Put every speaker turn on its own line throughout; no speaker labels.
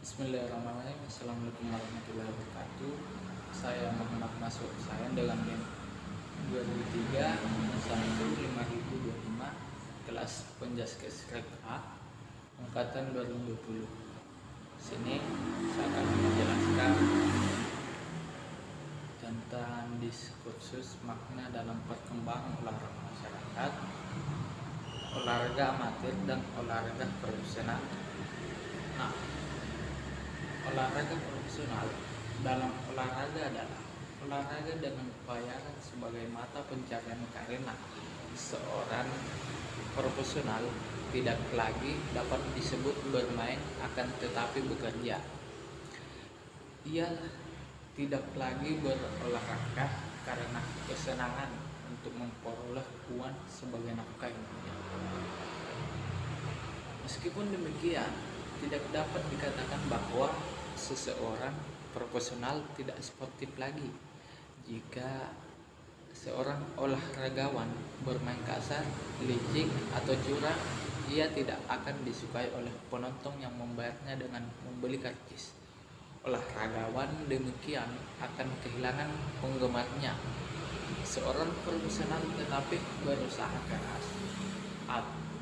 Bismillahirrahmanirrahim. Assalamualaikum warahmatullahi wabarakatuh. Saya Muhammad Masuk saya dengan NIM 2003-51-5025 kelas Penjaskes Rek A angkatan 2020. Sini saya akan menjelaskan tentang diskursus makna dalam perkembangan olahraga masyarakat, olahraga amatir dan olahraga profesional. Nah, olahraga profesional dalam olahraga adalah olahraga dengan bayaran sebagai mata pencarian karena seorang profesional tidak lagi dapat disebut bermain akan tetapi bekerja. Ia tidak lagi berolahraga karena kesenangan untuk memperoleh uang sebagai nafkah hidupnya. Meskipun demikian, tidak dapat dikatakan bahwa seseorang profesional tidak sportif lagi jika seorang olahragawan bermain kasar, licik, atau curang. Ia tidak akan disukai oleh penonton yang membayarnya dengan membeli karcis. Olahragawan demikian akan kehilangan penggemarnya. Seorang profesional tetapi berusaha keras,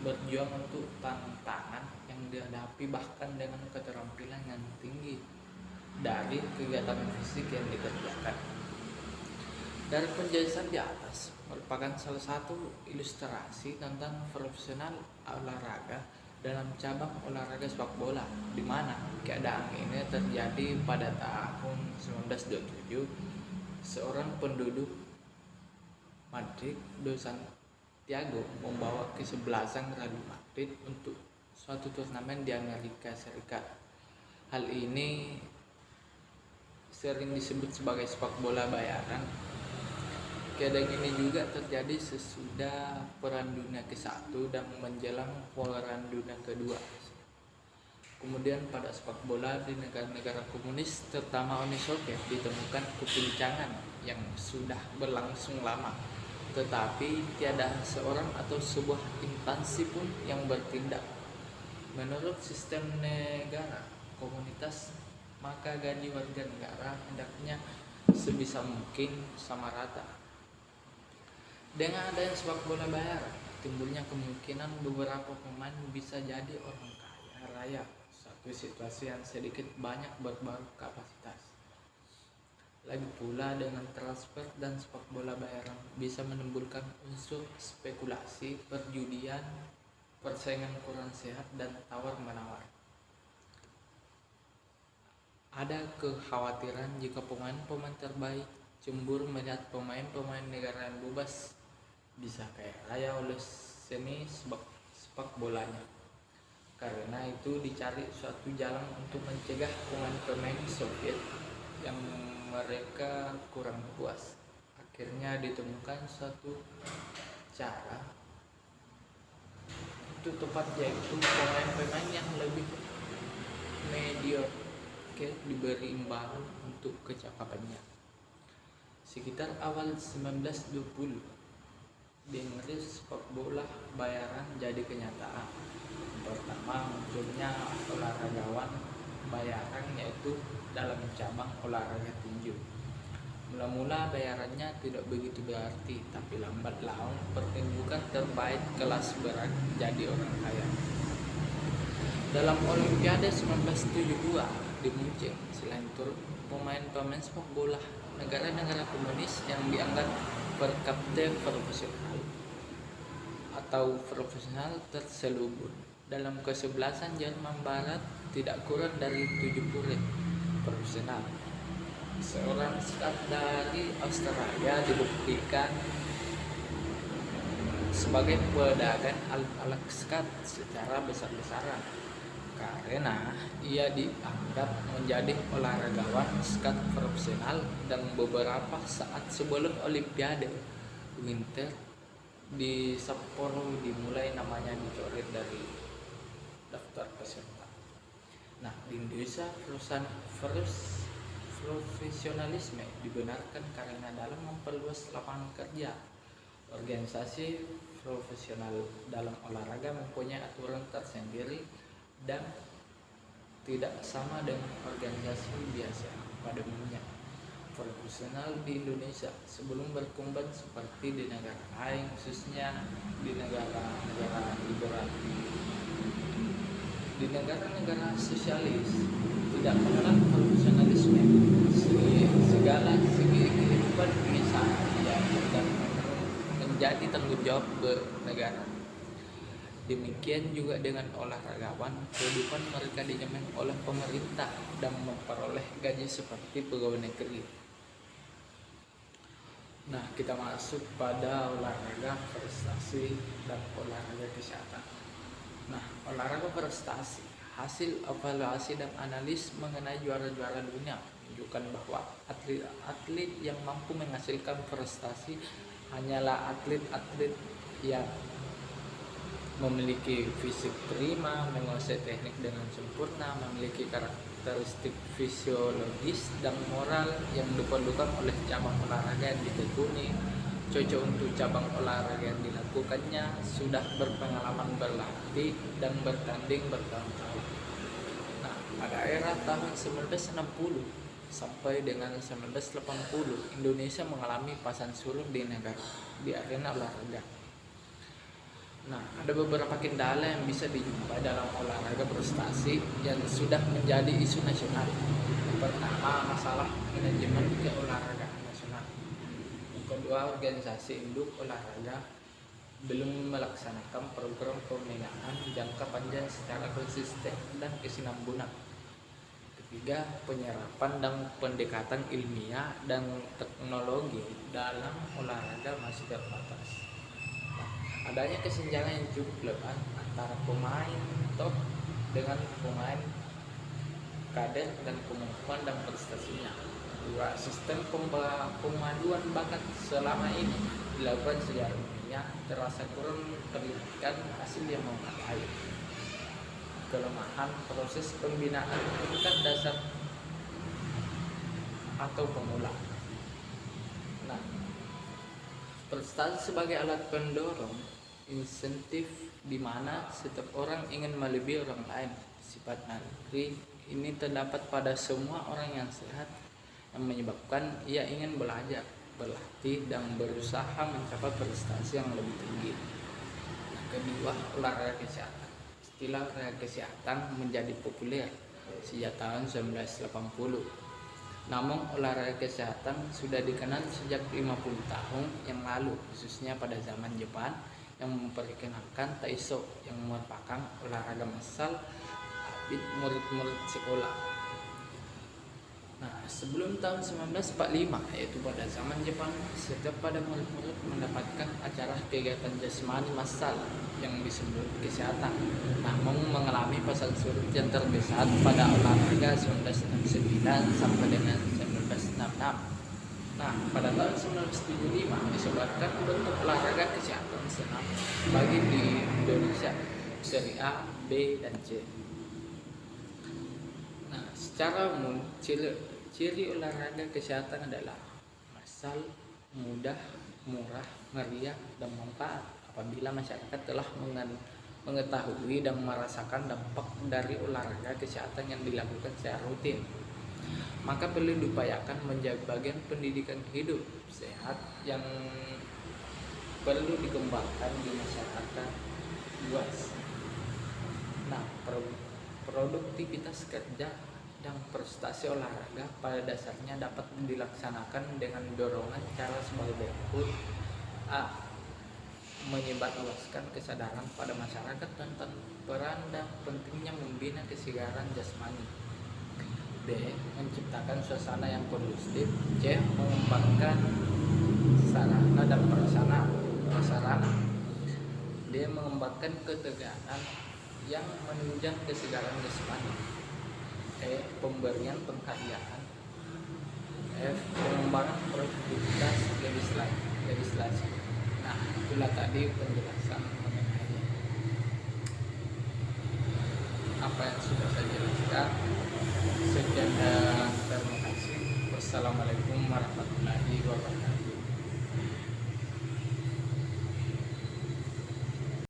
berjuang untuk tantangan yang dihadapi bahkan dengan keterampilan yang tinggi dari kegiatan fisik yang dikerjakan. Dari penjelasan di atas merupakan salah satu ilustrasi tentang profesional olahraga dalam cabang olahraga sepak bola, di mana keadaan ini terjadi pada tahun 1927. Seorang penduduk Madrid Dos Santiago membawa kesebelasan Real Madrid untuk suatu turnamen di Amerika Serikat. Hal ini sering disebut sebagai sepak bola bayaran. Keadaan ini juga terjadi sesudah Perang Dunia ke-1 dan menjelang Perang Dunia ke-2. Kemudian pada sepak bola di negara-negara komunis, terutama Uni Soviet, ditemukan kepincangan yang sudah berlangsung lama. Tetapi tiada seorang atau sebuah instansi pun yang bertindak. Menurut sistem negara komunitas, maka gaji warga negara hendaknya sebisa mungkin sama rata. Dengan adanya sepak bola bayaran, timbulnya kemungkinan beberapa pemain bisa jadi orang kaya raya, satu situasi yang sedikit banyak berbagai kapasitas. Lagi pula dengan transfer dan sepak bola bayaran bisa menimbulkan unsur spekulasi, perjudian, persaingan kurang sehat, dan tawar-menawar. Ada kekhawatiran jika pemain-pemain terbaik cemburu melihat pemain-pemain negara yang bebas bisa kaya raya oleh seni sepak bolanya. Karena itu dicari suatu jalan untuk mencegah pemain-pemain Soviet yang mereka kurang puas. Akhirnya ditemukan suatu cara itu tepat, yaitu pemain-pemain yang lebih mediocre diberi imbalan untuk kecakapannya. Sekitar awal 1920 di Inggris sepak bola bayaran jadi kenyataan. Pertama munculnya olahragawan bayaran yaitu dalam cabang olahraga tinju. Mula-mula bayarannya tidak begitu berarti, tapi lambat laun pertunjukan terbaik kelas berat jadi orang kaya. Dalam Olimpiade 1972 di Munchen, selain turut pemain-pemain sepak bola negara-negara komunis yang dianggap berkapten profesional atau profesional terselubung. Dalam kesebelasan Jerman Barat tidak kurang dari 70 profesional. Seorang skat dari Australia dibuktikan sebagai pedagang alat skat secara besar-besaran karena ia dianggap menjadi olahragawan skat profesional, dan beberapa saat sebelum Olimpiade Winter di Sapporo dimulai namanya dicoret dari daftar peserta. Nah, di Indonesia profesionalisme dibenarkan karena dalam memperluas lapangan kerja. Organisasi profesional dalam olahraga mempunyai aturan tersendiri dan tidak sama dengan organisasi biasa pada umumnya. Profesional di Indonesia sebelum berkembang seperti di negara lain, khususnya di negara-negara liberal, di negara-negara sosialis tidak mengenal profesionalisme. Segala segi kehidupan bisa dan menjadi tanggung jawab negara. Demikian juga dengan olahragawan, kehidupan mereka dijamin oleh pemerintah dan memperoleh gaji seperti pegawai negeri. Nah, kita masuk pada olahraga prestasi dan olahraga kesehatan. Nah, olahraga prestasi, hasil evaluasi dan analis mengenai juara-juara dunia menunjukkan bahwa atlet-atlet yang mampu menghasilkan prestasi hanyalah atlet-atlet yang memiliki fisik prima, menguasai teknik dengan sempurna, memiliki karakteristik fisiologis dan moral yang diperlukan oleh cabang olahraga yang ditekuni, cocok untuk cabang olahraga yang dilakukannya, sudah berpengalaman berlatih dan bertanding bertahun-tahun. Nah, pada era tahun 1960 sampai dengan 1980, Indonesia mengalami pasang surut di arena olahraga. Nah, ada beberapa kendala yang bisa dijumpai dalam olahraga prestasi yang sudah menjadi isu nasional. Pertama, masalah manajemen keolahragaan nasional. Yang kedua, organisasi induk olahraga belum melaksanakan program pembinaan jangka panjang secara konsisten dan kesinambungan. Ketiga, penyerapan dan pendekatan ilmiah dan teknologi dalam olahraga masih terbatas. Adanya kesenjangan yang cukup lebat antara pemain top dengan pemain kader dan kemampuan dan prestasinya. Dua, sistem pemaduan bakat selama ini dilakukan secara ilmiah terasa kurang terlihat hasil yang memadai. Kelemahan proses pembinaan tingkat dasar atau pemula. Nah, prestasi sebagai alat pendorong insentif di mana setiap orang ingin melebihi orang lain. Sifat naluri ini terdapat pada semua orang yang sehat, yang menyebabkan ia ingin belajar, berlatih, dan berusaha mencapai prestasi yang lebih tinggi. Nah, kedua, olahraga kesehatan. Istilah olahraga kesehatan menjadi populer sejak tahun 1980. Namun olahraga kesehatan sudah dikenal sejak 50 tahun yang lalu, khususnya pada zaman Jepan yang memperkenalkan Taiso yang merupakan olahraga massal bagi murid-murid sekolah. Nah, sebelum tahun 1945, yaitu pada zaman Jepang, setiap pada murid-murid mendapatkan acara kegiatan jasmani massal yang disebut kesehatan, namun mengalami pasang surut yang terbesar pada olahraga 1969 sampai dengan 1966. Nah, pada tahun 1975 disebarkan bentuk olahraga kesehatan senam bagi di Indonesia, seri A, B, dan C. Nah, secara umum ciri olahraga kesehatan adalah massal, mudah, murah, meriah, dan manfaat. Apabila masyarakat telah mengetahui dan merasakan dampak dari olahraga kesehatan yang dilakukan secara rutin, maka perlu diupayakan menjadi bagian pendidikan hidup sehat yang perlu dikembangkan di masyarakat luas. Nah, produktivitas kerja dan prestasi olahraga pada dasarnya dapat dilaksanakan dengan dorongan cara sebagai berikut. A. Menyebarluaskan kesadaran pada masyarakat tentang peran dan pentingnya membina kesegaran jasmani. B. Menciptakan suasana yang kondusif. C. Mengembangkan sarana dan prasarana. D. Mengembangkan ketegangan yang menunjang kesegaran jasmani. E. Pemberian penghargaan. F. Pengembangan produktivitas legislasi. Nah, itulah tadi penjelasan mengenai apa yang sudah saya jelaskan. Sekian dan terima kasih. Wassalamualaikum warahmatullahi wabarakatuh.